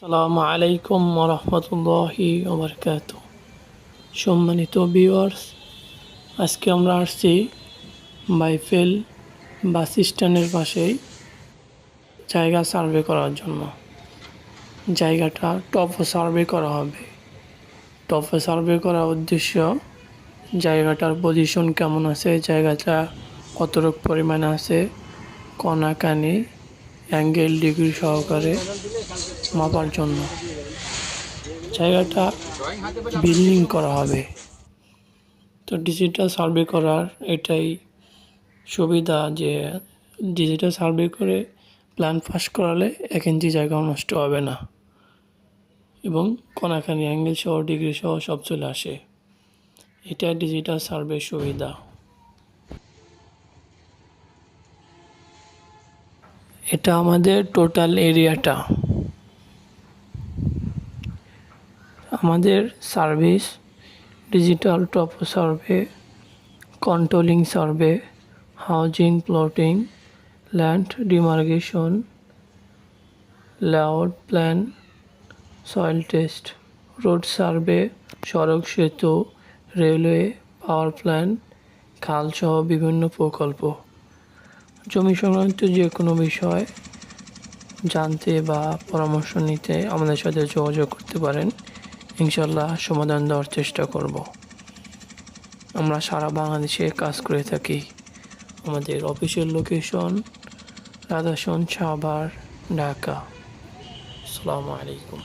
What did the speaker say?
আসসালামু আলাইকুম রহমতুল্লাহি ওবরকাতুহ। সম্মানিত ভিউয়ার্স, আজকে আমরা আসছি বাইফেল বাস স্ট্যান্ডের পাশেই জায়গা সার্ভে করার জন্য। জায়গাটা টপো সার্ভে করা হবে। টপো সার্ভে করার উদ্দেশ্য জায়গাটার পজিশন কেমন আছে, জায়গাটা কতটুকু পরিমাণে আছে, কণাকানি অ্যাঙ্গেল ডিগ্রি সহকারে মাপার জন্য। জায়গাটা বিল্ডিং করা হবে। তো ডিজিটাল সার্ভে করার এটাই সুবিধা যে ডিজিটাল সার্ভে করে প্ল্যান পাস করালে 1 ইঞ্চি জায়গাও নষ্ট হবে না এবং কোনাখানি অ্যাঙ্গেল সহ ডিগ্রি সহ সব চলে আসে। এটা ডিজিটাল সার্ভে সুবিধা। এটা আমাদের টোটাল এরিয়াটা। আমাদের service digital topo survey, controlling survey, housing plotting, land demarcation, layout plan, soil test, road survey, সড়ক সেতু, রেলওয়ে, পাওয়ার প্ল্যান্ট, খালসহ বিভিন্ন প্রকল্প। জমি সংক্রান্ত যে কোনো বিষয় জানতে বা পরামর্শ নিতে আমাদের সাথে যোগাযোগ করতে পারেন। ইনশাল্লাহ সমাধান দেওয়ার চেষ্টা করব। আমরা সারা বাংলাদেশে কাজ করে থাকি। আমাদের অফিসিয়াল লোকেশন রাধাসন, সাভার, ঢাকা। আসসালামু আলাইকুম।